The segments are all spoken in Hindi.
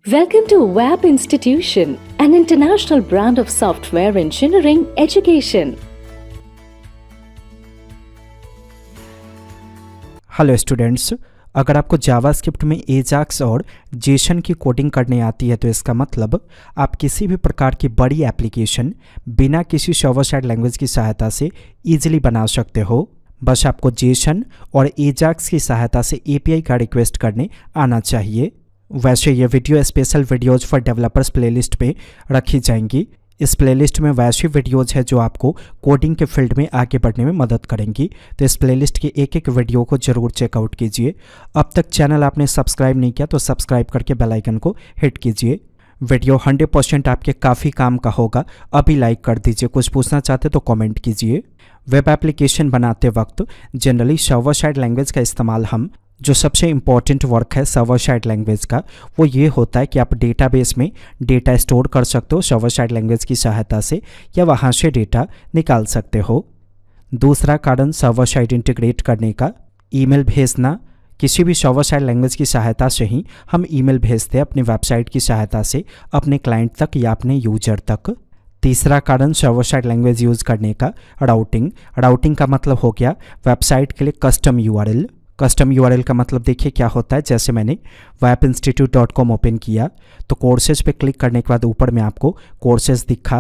Welcome to WAP Institution, an international brand of software engineering education. Hello students, अगर आपको जावास्क्रिप्ट में एजाक्स और जेसन की कोडिंग करने आती है तो इसका मतलब आप किसी भी प्रकार की बड़ी एप्लीकेशन बिना किसी सर्वर साइड लैंग्वेज की सहायता से ईजिली बना सकते हो। बस आपको जेसन और एजाक्स की सहायता से एपीआई का रिक्वेस्ट करने आना चाहिए। वैसे ये video special videos for developers playlist पे रखी जाएंगी। इस प्लेलिस्ट में वैसी वीडियोज़ है जो आपको कोडिंग के फील्ड में आगे बढ़ने में मदद करेंगी, तो इस प्लेलिस्ट के एक एक वीडियो को ज़रूर चेकआउट कीजिए। अब तक चैनल आपने सब्सक्राइब नहीं किया तो सब्सक्राइब करके बेल आइकन को हिट कीजिए। वीडियो 100% आपके काफ़ी काम का होगा, अभी लाइक कर दीजिए। कुछ पूछना चाहते तो कमेंट कीजिए। वेब एप्लीकेशन बनाते वक्त जनरली सर्वर साइड लैंग्वेज का इस्तेमाल हम जो सबसे इम्पॉर्टेंट वर्क है सर्वर साइड लैंग्वेज का वो ये होता है कि आप डेटाबेस में डेटा स्टोर कर सकते हो सर्वर साइड लैंग्वेज की सहायता से, या वहाँ से डेटा निकाल सकते हो। दूसरा कारण सर्वर साइड इंटीग्रेट करने का, ईमेल भेजना। किसी भी सर्वर साइड लैंग्वेज की सहायता से ही हम ईमेल भेजते हैं अपनी वेबसाइट की सहायता से अपने क्लाइंट तक या अपने यूजर तक। तीसरा कारण सर्वर साइड लैंग्वेज यूज़ करने का, राउटिंग का मतलब हो गया वेबसाइट के लिए कस्टम यूआरएल। कस्टम यूआरएल का मतलब देखिए क्या होता है। जैसे मैंने wapinstitute.com ओपन किया तो कोर्सेज पे क्लिक करने के बाद ऊपर में आपको कोर्सेज दिखा।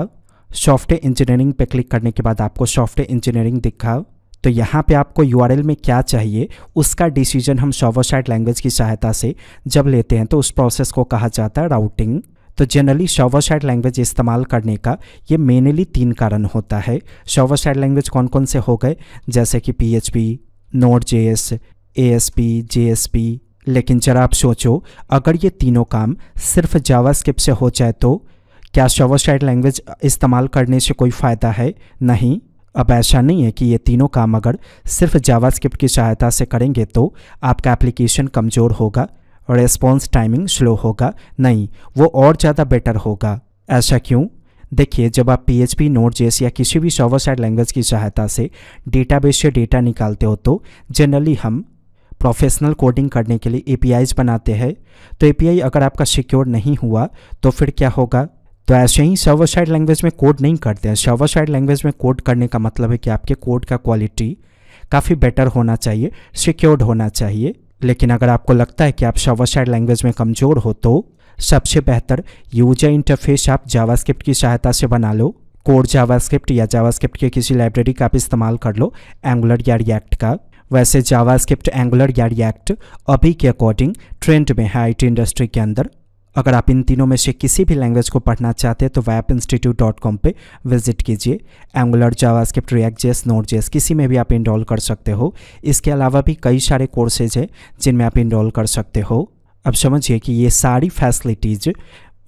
सॉफ्टवेयर इंजीनियरिंग पे क्लिक करने के बाद आपको सॉफ्टवेयर इंजीनियरिंग दिखा। तो यहाँ पे आपको यूआरएल में क्या चाहिए उसका डिसीजन हम सर्वर साइड लैंग्वेज की सहायता से जब लेते हैं तो उस प्रोसेस को कहा जाता है राउटिंग। तो जनरली सर्वर साइड लैंग्वेज इस्तेमाल करने का ये मेनली 3 कारण होता है। सर्वर साइड लैंग्वेज कौन कौन से हो गए, जैसे कि PHP, Node.js, ASP, JSP। लेकिन जरा आप सोचो, अगर ये तीनों काम सिर्फ जावास्क्रिप्ट से हो जाए तो क्या सर्वर साइड लैंग्वेज इस्तेमाल करने से कोई फ़ायदा है? नहीं। अब ऐसा नहीं है कि ये तीनों काम अगर सिर्फ जावास्क्रिप्ट की सहायता से करेंगे तो आपका एप्लीकेशन कमज़ोर होगा, रिस्पॉन्स टाइमिंग स्लो होगा। नहीं, वो और ज़्यादा बेटर होगा। ऐसा क्यों? देखिए, जब आप PHP, Node.js या किसी भी सर्वर साइड लैंग्वेज की सहायता से डेटाबेस से डेटा निकालते हो तो जनरली हम प्रोफेशनल कोडिंग करने के लिए APIs बनाते हैं। तो API अगर आपका सिक्योर नहीं हुआ तो फिर क्या होगा? तो ऐसे ही सर्वर साइड लैंग्वेज में कोड नहीं करते हैं। सर्वर साइड लैंग्वेज में कोड करने का मतलब है कि आपके कोड का क्वालिटी काफ़ी बेटर होना चाहिए, सिक्योर्ड होना चाहिए। लेकिन अगर आपको लगता है कि आप सर्वर साइड लैंग्वेज में कमज़ोर हो तो सबसे बेहतर यूजर इंटरफेस आप जावास्क्रिप्ट की सहायता से बना लो। कोड जावास्क्रिप्ट या जावास्क्रिप्ट के किसी लाइब्रेरी का आप इस्तेमाल कर लो, एंगुलर या रिएक्ट का। वैसे जावास्क्रिप्ट, एंगुलर या रिएक्ट अभी के अकॉर्डिंग ट्रेंड में है IT इंडस्ट्री के अंदर। अगर आप इन तीनों में से किसी भी लैंग्वेज को पढ़ना चाहते हैं तो wapinstitute.com पे विजिट कीजिए। एंगुलर, जावास्क्रिप्ट, React.js, Node.js किसी में भी आप इनरोल कर सकते हो। इसके अलावा भी कई सारे कोर्सेज हैं जिनमें आप इनरोल कर सकते हो। अब समझिए कि ये सारी फैसिलिटीज़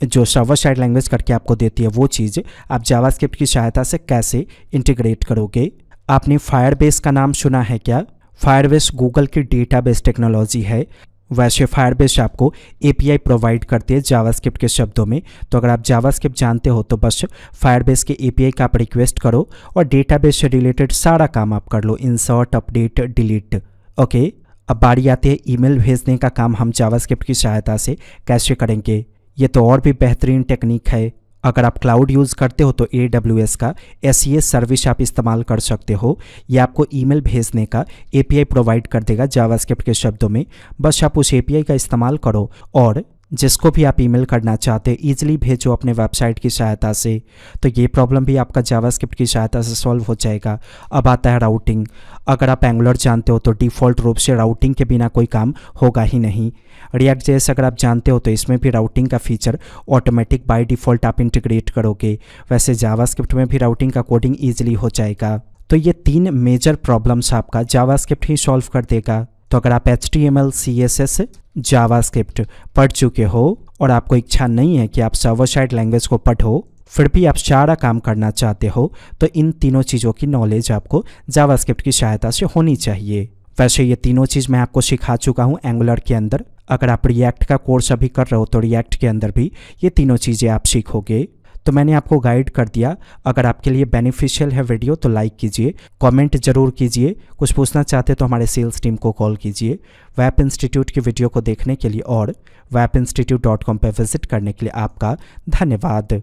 जो सर्वर साइड लैंग्वेज करके आपको देती है वो चीज़ आप जावास्क्रिप्ट की सहायता से कैसे इंटीग्रेट करोगे। आपने फायरबेस का नाम सुना है क्या? फायरबेस गूगल की डेटाबेस टेक्नोलॉजी है। वैसे फायरबेस आपको API प्रोवाइड करती है जावास्क्रिप्ट के शब्दों में। तो अगर आप जावास्क्रिप्ट जानते हो तो बस फायरबेस के API का आप रिक्वेस्ट करो और डेटाबेस से रिलेटेड सारा काम आप कर लो, इंसर्ट, अपडेट, डिलीट। ओके, अब बारी आती है ईमेल भेजने का काम हम जावास्क्रिप्ट की सहायता से कैसे करेंगे। ये तो और भी बेहतरीन टेक्निक है। अगर आप क्लाउड यूज़ करते हो तो AWS का SES सर्विस आप इस्तेमाल कर सकते हो। ये आपको ईमेल भेजने का API प्रोवाइड कर देगा जावास्क्रिप्ट के शब्दों में। बस आप उस API का इस्तेमाल करो और जिसको भी आप ईमेल करना चाहते हैं ईजिली भेजो अपने वेबसाइट की सहायता से। तो ये प्रॉब्लम भी आपका जावास्क्रिप्ट की सहायता से सॉल्व हो जाएगा। अब आता है राउटिंग। अगर आप एंगुलर जानते हो तो डिफ़ॉल्ट रूप से राउटिंग के बिना कोई काम होगा ही नहीं। React.js अगर आप जानते हो तो इसमें भी राउटिंग का फीचर ऑटोमेटिक बाय डिफ़ॉल्ट आप इंटीग्रेट करोगे। वैसे जावास्क्रिप्ट में भी राउटिंग का कोडिंग ईजिली हो जाएगा। तो ये 3 मेजर प्रॉब्लम्स आपका जावास्क्रिप्ट ही सॉल्व कर देगा। तो अगर आप HTML, CSS, जावास्क्रिप्ट पढ़ चुके हो और आपको इच्छा नहीं है कि आप सर्वर साइड लैंग्वेज को पढ़ो, फिर भी आप सारा काम करना चाहते हो तो इन तीनों चीज़ों की नॉलेज आपको जावास्क्रिप्ट की सहायता से होनी चाहिए। वैसे ये तीनों चीज़ मैं आपको सिखा चुका हूँ एंगुलर के अंदर। अगर आप रिएक्ट का कोर्स अभी कर रहे हो तो रिएक्ट के अंदर भी ये तीनों चीज़ें आप सीखोगे। तो मैंने आपको गाइड कर दिया। अगर आपके लिए बेनिफिशियल है वीडियो तो लाइक कीजिए, कमेंट जरूर कीजिए, कुछ पूछना चाहते तो हमारे सेल्स टीम को कॉल कीजिए। वैप इंस्टीट्यूट की वीडियो को देखने के लिए और wapinstitute.com पर विजिट करने के लिए आपका धन्यवाद।